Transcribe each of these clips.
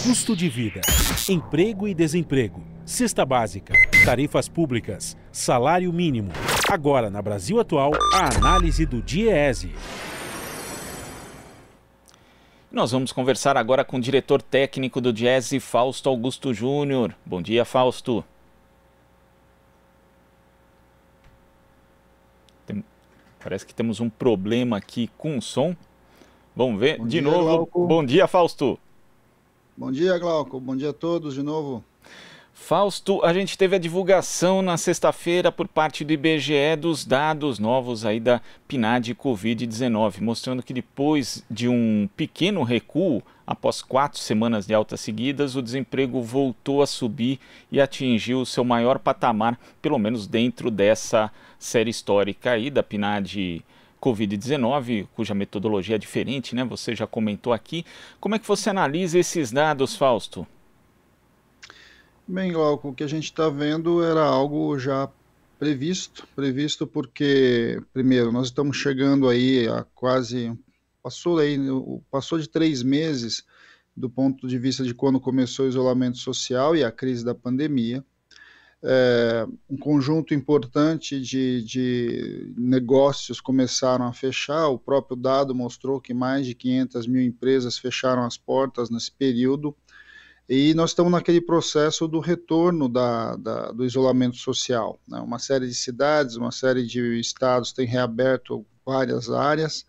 custo de vida, emprego e desemprego, cesta básica, tarifas públicas, salário mínimo. Agora, na Brasil Atual, a análise do DIEESE. Nós vamos conversar agora com o diretor técnico do DIEESE, Fausto Augusto Júnior. Bom dia, Fausto. Parece que temos um problema aqui com o som. Vamos ver de novo. Glauco. Bom dia, Fausto. Bom dia, Glauco. Bom dia a todos de novo. Fausto, a gente teve a divulgação na sexta-feira por parte do IBGE dos dados novos aí da PNAD Covid-19, mostrando que depois de um pequeno recuo, após 4 semanas de altas seguidas, o desemprego voltou a subir e atingiu o seu maior patamar, pelo menos dentro dessa série histórica aí da PNAD Covid-19, cuja metodologia é diferente, né? Você já comentou aqui. Como é que você analisa esses dados, Fausto? Bem, Glauco, o que a gente está vendo era algo já previsto porque, primeiro, nós estamos chegando aí a passou de 3 meses do ponto de vista de quando começou o isolamento social e a crise da pandemia. Um conjunto importante de negócios começaram a fechar. O próprio dado mostrou que mais de 500 mil empresas fecharam as portas nesse período, e nós estamos naquele processo do retorno do isolamento social, né? Uma série de cidades, uma série de estados têm reaberto várias áreas,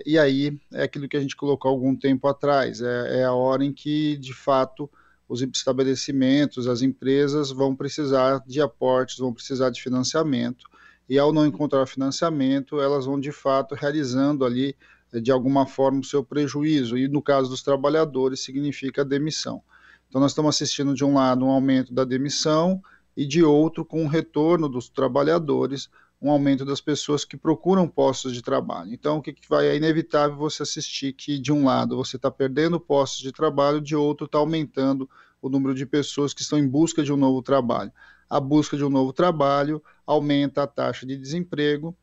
e aí é aquilo que a gente colocou algum tempo atrás, é a hora em que, de fato, os estabelecimentos, as empresas vão precisar de aportes, vão precisar de financiamento, e ao não encontrar financiamento, elas vão, de fato, realizando ali, de alguma forma, o seu prejuízo, e no caso dos trabalhadores, significa a demissão. Então, nós estamos assistindo, de um lado, um aumento da demissão, e de outro, com o retorno dos trabalhadores, um aumento das pessoas que procuram postos de trabalho. Então, o que vai? É inevitável você assistir que, de um lado, você está perdendo postos de trabalho, de outro, está aumentando o número de pessoas que estão em busca de um novo trabalho. A busca de um novo trabalho aumenta a taxa de desemprego,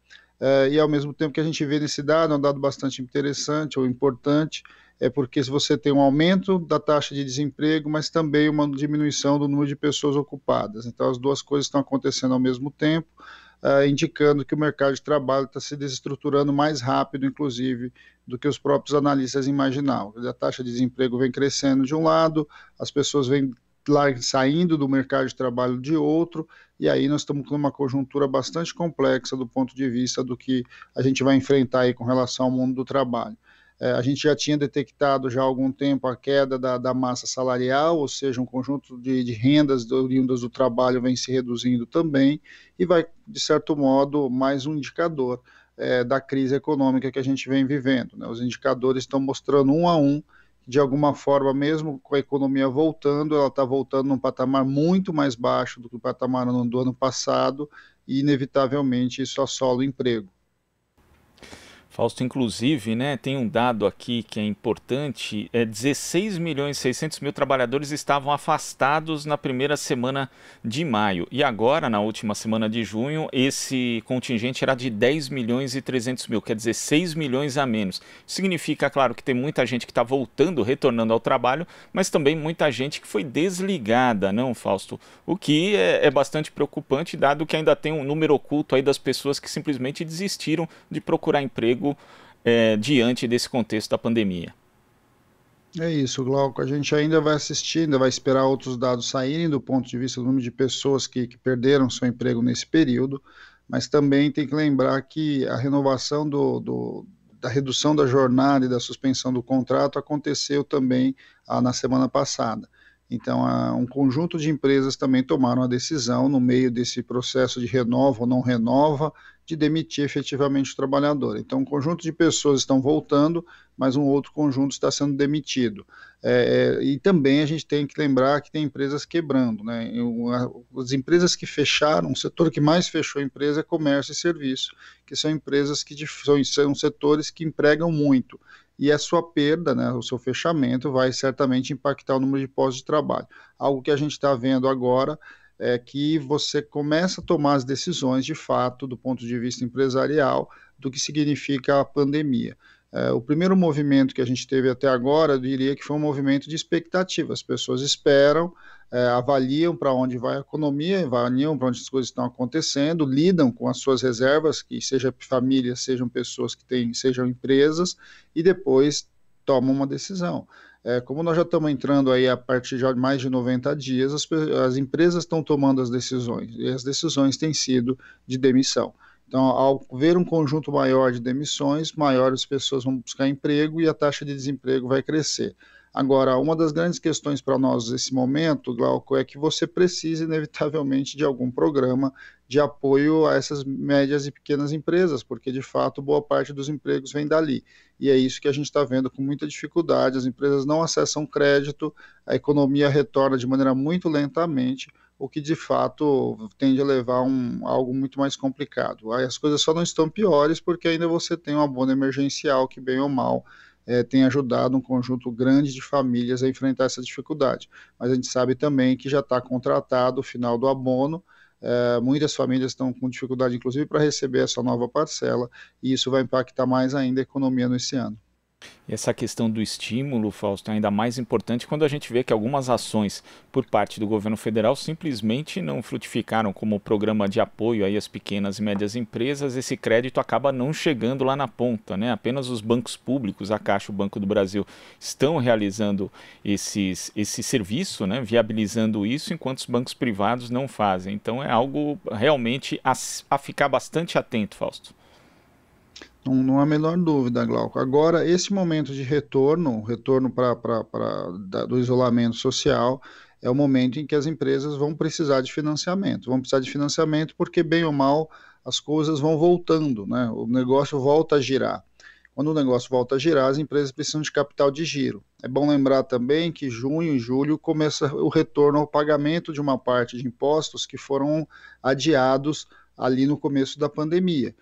e ao mesmo tempo que a gente vê nesse dado, é um dado bastante interessante ou importante, é porque se você tem um aumento da taxa de desemprego, mas também uma diminuição do número de pessoas ocupadas. Então, as duas coisas estão acontecendo ao mesmo tempo, indicando que o mercado de trabalho está se desestruturando mais rápido, inclusive, do que os próprios analistas imaginavam. A taxa de desemprego vem crescendo de um lado, as pessoas vêm saindo do mercado de trabalho de outro, e aí nós estamos com uma conjuntura bastante complexa do ponto de vista do que a gente vai enfrentar aí com relação ao mundo do trabalho. A gente já tinha detectado já há algum tempo a queda da massa salarial, ou seja, um conjunto de rendas oriundas do trabalho vem se reduzindo também, e vai, de certo modo, mais um indicador da crise econômica que a gente vem vivendo, né? Os indicadores estão mostrando um a um, de alguma forma, mesmo com a economia voltando, ela está voltando num patamar muito mais baixo do que o patamar do ano passado, e inevitavelmente isso assola o emprego. Fausto, inclusive, né, tem um dado aqui que é importante, 16 milhões e 600 mil trabalhadores estavam afastados na primeira semana de maio, e agora, na última semana de junho, esse contingente era de 10 milhões e 300 mil, quer dizer, 6 milhões a menos. Significa, claro, que tem muita gente que está voltando, retornando ao trabalho, mas também muita gente que foi desligada, não, Fausto? O que é bastante preocupante, dado que ainda tem um número oculto aí das pessoas que simplesmente desistiram de procurar emprego diante desse contexto da pandemia. É isso, Glauco. A gente ainda vai assistir, ainda vai esperar outros dados saírem do ponto de vista do número de pessoas que perderam seu emprego nesse período, mas também tem que lembrar que a renovação da redução da jornada e da suspensão do contrato aconteceu também na semana passada. Então, um conjunto de empresas também tomaram a decisão, no meio desse processo de renova ou não renova, de demitir efetivamente o trabalhador. Então, um conjunto de pessoas estão voltando, mas um outro conjunto está sendo demitido. E também a gente tem que lembrar que tem empresas quebrando, né? As empresas que fecharam, o setor que mais fechou a empresa é comércio e serviço, que são empresas que são setores que empregam muito. E a sua perda, né, o seu fechamento, vai certamente impactar o número de postos de trabalho. Algo que a gente está vendo agora é que você começa a tomar as decisões, de fato, do ponto de vista empresarial, do que significa a pandemia. O primeiro movimento que a gente teve até agora, eu diria que foi um movimento de expectativa. As pessoas esperam, avaliam para onde vai a economia, avaliam para onde as coisas estão acontecendo, lidam com as suas reservas, que seja famílias, sejam pessoas que têm, sejam empresas, e depois tomam uma decisão. Como nós já estamos entrando aí a partir de mais de 90 dias, as empresas estão tomando as decisões, e as decisões têm sido de demissão. Então, ao ver um conjunto maior de demissões, maiores pessoas vão buscar emprego e a taxa de desemprego vai crescer. Agora, uma das grandes questões para nós nesse momento, Glauco, é que você precisa inevitavelmente de algum programa de apoio a essas médias e pequenas empresas, porque de fato boa parte dos empregos vem dali. E é isso que a gente está vendo com muita dificuldade, as empresas não acessam crédito, a economia retorna de maneira muito lentamente, o que de fato tende a levar a algo muito mais complicado. Aí as coisas só não estão piores porque ainda você tem um abono emergencial que, bem ou mal, tem ajudado um conjunto grande de famílias a enfrentar essa dificuldade. Mas a gente sabe também que já está contratado o final do abono, muitas famílias estão com dificuldade, inclusive, para receber essa nova parcela, e isso vai impactar mais ainda a economia nesse ano. E essa questão do estímulo, Fausto, é ainda mais importante quando a gente vê que algumas ações por parte do governo federal simplesmente não frutificaram, como o programa de apoio aí às pequenas e médias empresas. Esse crédito acaba não chegando lá na ponta, né? Apenas os bancos públicos, a Caixa e o Banco do Brasil, estão realizando esse serviço, né? Viabilizando isso, enquanto os bancos privados não fazem. Então é algo realmente a ficar bastante atento, Fausto. Não há a menor dúvida, Glauco. Agora, esse momento de retorno do isolamento social, é o momento em que as empresas vão precisar de financiamento. Vão precisar de financiamento porque, bem ou mal, as coisas vão voltando, né? O negócio volta a girar. Quando o negócio volta a girar, as empresas precisam de capital de giro. É bom lembrar também que junho e julho começa o retorno ao pagamento de uma parte de impostos que foram adiados ali no começo da pandemia.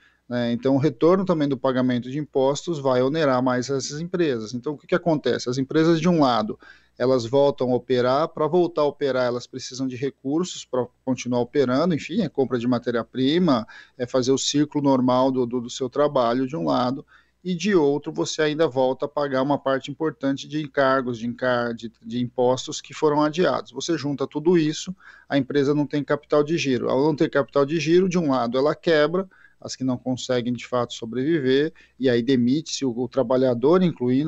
Então, o retorno também do pagamento de impostos vai onerar mais essas empresas. Então, o que acontece? As empresas, de um lado, elas voltam a operar. Para voltar a operar, elas precisam de recursos para continuar operando, enfim, é compra de matéria-prima, é fazer o ciclo normal do seu trabalho, de um lado, e de outro, você ainda volta a pagar uma parte importante de encargos, de impostos que foram adiados. Você junta tudo isso, a empresa não tem capital de giro. Ao não ter capital de giro, de um lado, ela quebra, as que não conseguem de fato sobreviver, e aí demite-se o trabalhador,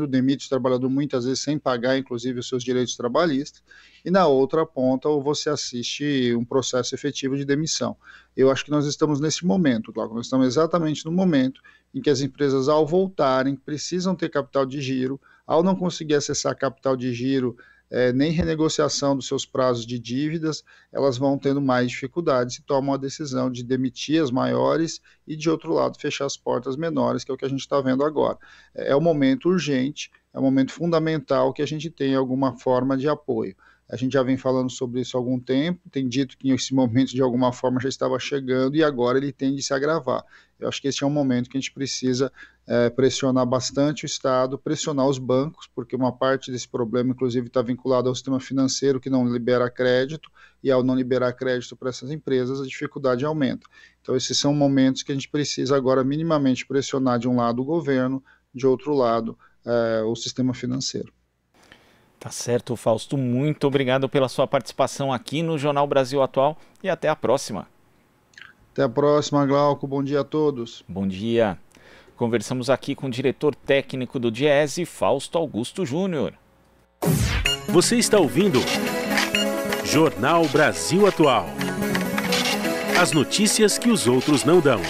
demite o trabalhador muitas vezes sem pagar, inclusive, os seus direitos trabalhistas, e na outra ponta você assiste um processo efetivo de demissão. Eu acho que nós estamos nesse momento, Glauco, nós estamos exatamente no momento em que as empresas, ao voltarem, precisam ter capital de giro. Ao não conseguir acessar capital de giro, nem renegociação dos seus prazos de dívidas, elas vão tendo mais dificuldades e tomam a decisão de demitir as maiores e, de outro lado, fechar as portas menores, que é o que a gente está vendo agora. É um momento urgente, é um momento fundamental que a gente tenha alguma forma de apoio. A gente já vem falando sobre isso há algum tempo, tem dito que esse momento de alguma forma já estava chegando e agora ele tende a se agravar. Eu acho que esse é um momento que a gente precisa pressionar bastante o Estado, pressionar os bancos, porque uma parte desse problema, inclusive, está vinculado ao sistema financeiro que não libera crédito, e ao não liberar crédito para essas empresas, a dificuldade aumenta. Então, esses são momentos que a gente precisa agora minimamente pressionar de um lado o governo, de outro lado o sistema financeiro. Tá certo, Fausto. Muito obrigado pela sua participação aqui no Jornal Brasil Atual e até a próxima. Até a próxima, Glauco. Bom dia a todos. Bom dia. Conversamos aqui com o diretor técnico do Diese, Fausto Augusto Júnior. Você está ouvindo Jornal Brasil Atual. As notícias que os outros não dão.